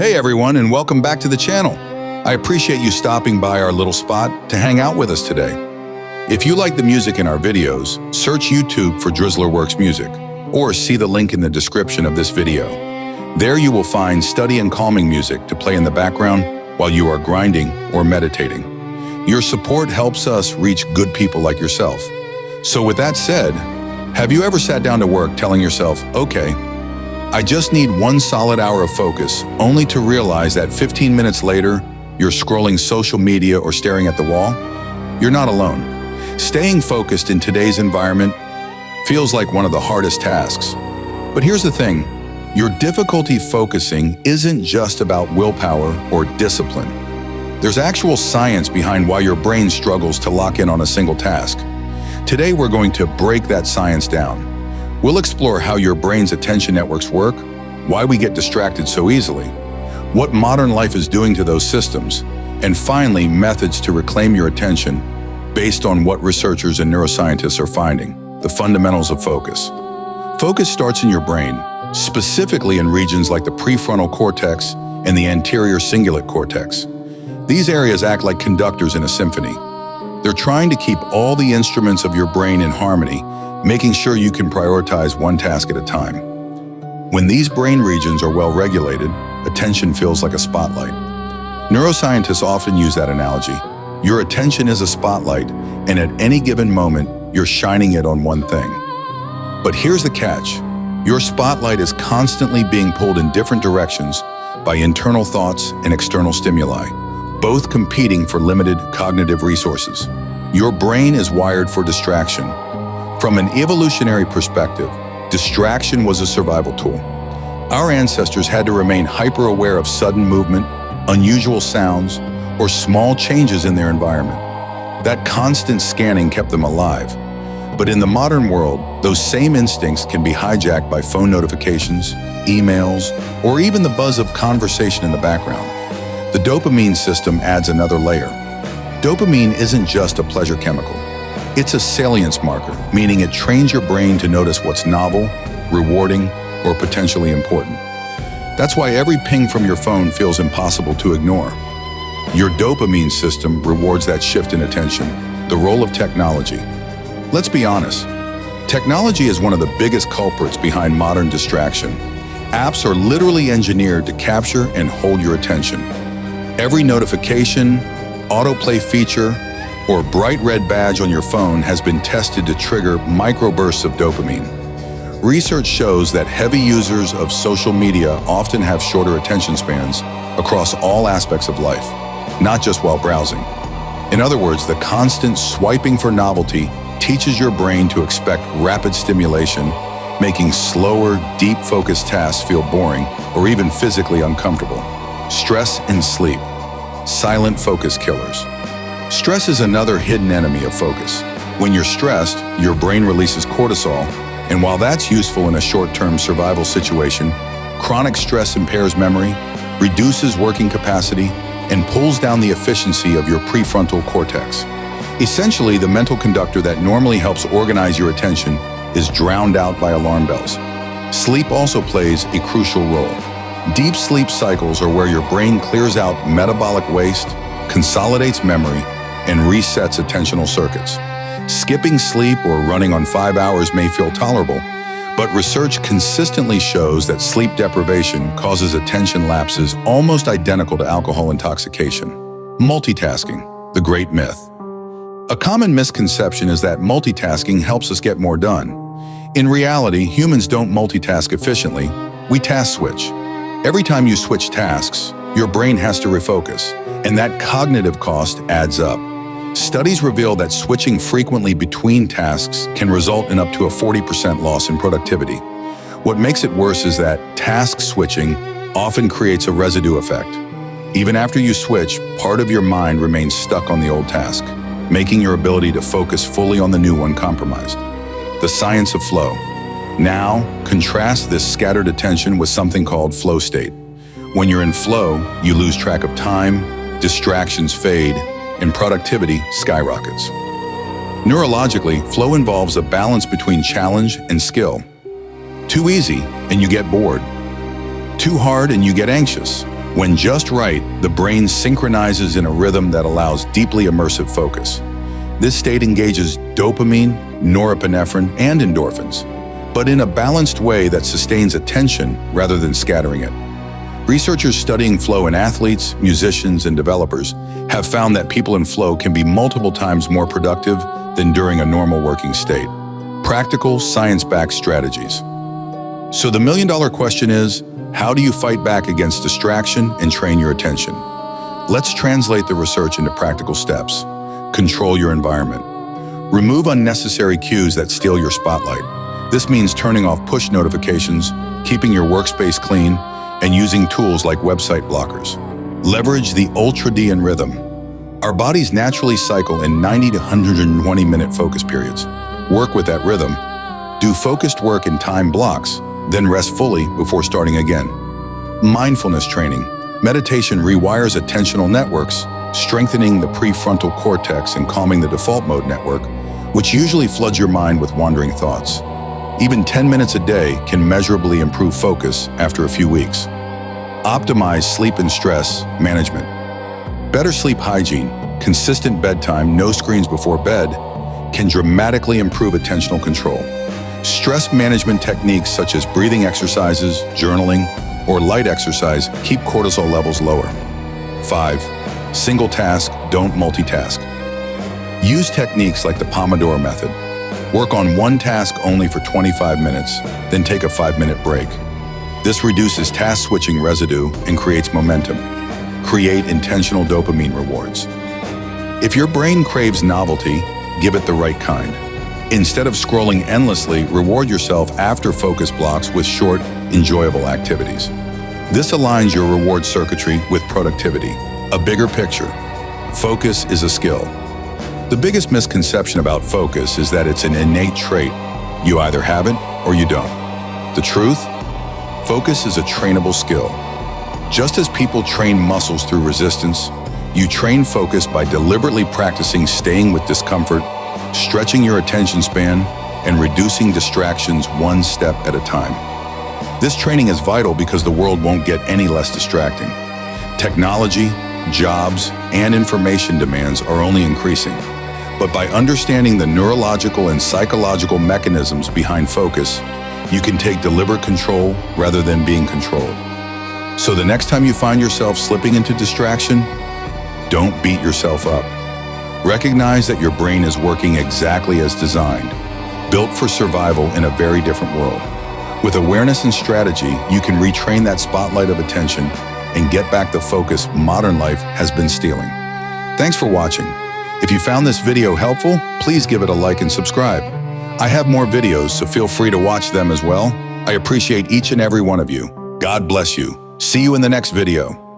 Hey everyone, and welcome back to the channel. I appreciate you stopping by our little spot to hang out with us today. If you like the music in our videos, search YouTube for Drizzler Works Music, or see the link in the description of this video. There you will find study and calming music to play in the background while you are grinding or meditating. Your support helps us reach good people like yourself. So with that said, have you ever sat down to work telling yourself, okay, I just need one solid hour of focus, only to realize that 15 minutes later, you're scrolling social media or staring at the wall? You're not alone. Staying focused in today's environment feels like one of the hardest tasks. But here's the thing, your difficulty focusing isn't just about willpower or discipline. There's actual science behind why your brain struggles to lock in on a single task. Today, we're going to break that science down. We'll explore how your brain's attention networks work, why we get distracted so easily, what modern life is doing to those systems, and finally, methods to reclaim your attention based on what researchers and neuroscientists are finding, the fundamentals of focus. Focus starts in your brain, specifically in regions like the prefrontal cortex and the anterior cingulate cortex. These areas act like conductors in a symphony. They're trying to keep all the instruments of your brain in harmony, making sure you can prioritize one task at a time. When these brain regions are well regulated, attention feels like a spotlight. Neuroscientists often use that analogy. Your attention is a spotlight, and at any given moment, you're shining it on one thing. But here's the catch. Your spotlight is constantly being pulled in different directions by internal thoughts and external stimuli, both competing for limited cognitive resources. Your brain is wired for distraction. From an evolutionary perspective, distraction was a survival tool. Our ancestors had to remain hyper-aware of sudden movement, unusual sounds, or small changes in their environment. That constant scanning kept them alive. But in the modern world, those same instincts can be hijacked by phone notifications, emails, or even the buzz of conversation in the background. The dopamine system adds another layer. Dopamine isn't just a pleasure chemical. It's a salience marker, meaning it trains your brain to notice what's novel, rewarding, or potentially important. That's why every ping from your phone feels impossible to ignore. Your dopamine system rewards that shift in attention, the role of technology. Let's be honest, technology is one of the biggest culprits behind modern distraction. Apps are literally engineered to capture and hold your attention. Every notification, autoplay feature, or bright red badge on your phone has been tested to trigger microbursts of dopamine. Research shows that heavy users of social media often have shorter attention spans across all aspects of life, not just while browsing. In other words, the constant swiping for novelty teaches your brain to expect rapid stimulation, making slower, deep-focused tasks feel boring or even physically uncomfortable. Stress and sleep, silent focus killers. Stress is another hidden enemy of focus. When you're stressed, your brain releases cortisol, and while that's useful in a short-term survival situation, chronic stress impairs memory, reduces working capacity, and pulls down the efficiency of your prefrontal cortex. Essentially, the mental conductor that normally helps organize your attention is drowned out by alarm bells. Sleep also plays a crucial role. Deep sleep cycles are where your brain clears out metabolic waste, consolidates memory, and resets attentional circuits. Skipping sleep or running on 5 hours may feel tolerable, but research consistently shows that sleep deprivation causes attention lapses almost identical to alcohol intoxication. Multitasking, the great myth. A common misconception is that multitasking helps us get more done. In reality, humans don't multitask efficiently, we task switch. Every time you switch tasks, your brain has to refocus, and that cognitive cost adds up. Studies reveal that switching frequently between tasks can result in up to a 40% loss in productivity. What makes it worse is that task switching often creates a residue effect. Even after you switch, part of your mind remains stuck on the old task, making your ability to focus fully on the new one compromised. The science of flow. Now, contrast this scattered attention with something called flow state. When you're in flow, you lose track of time, distractions fade, and productivity skyrockets. Neurologically, flow involves a balance between challenge and skill. Too easy, and you get bored. Too hard, and you get anxious. When just right, the brain synchronizes in a rhythm that allows deeply immersive focus. This state engages dopamine, norepinephrine, and endorphins, but in a balanced way that sustains attention rather than scattering it. Researchers studying flow in athletes, musicians, and developers have found that people in flow can be multiple times more productive than during a normal working state. Practical, science-backed strategies. So the million-dollar question is, how do you fight back against distraction and train your attention? Let's translate the research into practical steps. Control your environment. Remove unnecessary cues that steal your spotlight. This means turning off push notifications, keeping your workspace clean, and using tools like website blockers. Leverage the ultradian rhythm. Our bodies naturally cycle in 90 to 120-minute focus periods. Work with that rhythm. Do focused work in time blocks, then rest fully before starting again. Mindfulness training. Meditation rewires attentional networks, strengthening the prefrontal cortex and calming the default mode network, which usually floods your mind with wandering thoughts. Even 10 minutes a day can measurably improve focus after a few weeks. Optimize sleep and stress management. Better sleep hygiene, consistent bedtime, no screens before bed, can dramatically improve attentional control. Stress management techniques such as breathing exercises, journaling, or light exercise keep cortisol levels lower. 5. Single task, don't multitask. Use techniques like the Pomodoro method. Work on one task only for 25 minutes, then take a 5-minute break. This reduces task switching residue and creates momentum. Create intentional dopamine rewards. If your brain craves novelty, give it the right kind. Instead of scrolling endlessly, reward yourself after focus blocks with short, enjoyable activities. This aligns your reward circuitry with productivity. A bigger picture. Focus is a skill. The biggest misconception about focus is that it's an innate trait. You either have it or you don't. The truth? Focus is a trainable skill. Just as people train muscles through resistance, you train focus by deliberately practicing staying with discomfort, stretching your attention span, and reducing distractions one step at a time. This training is vital because the world won't get any less distracting. Technology, jobs, and information demands are only increasing. But by understanding the neurological and psychological mechanisms behind focus, you can take deliberate control rather than being controlled. So the next time you find yourself slipping into distraction, don't beat yourself up. Recognize that your brain is working exactly as designed, built for survival in a very different world. With awareness and strategy, you can retrain that spotlight of attention and get back the focus modern life has been stealing. Thanks for watching. If you found this video helpful, please give it a like and subscribe. I have more videos, so feel free to watch them as well. I appreciate each and every one of you. God bless you. See you in the next video.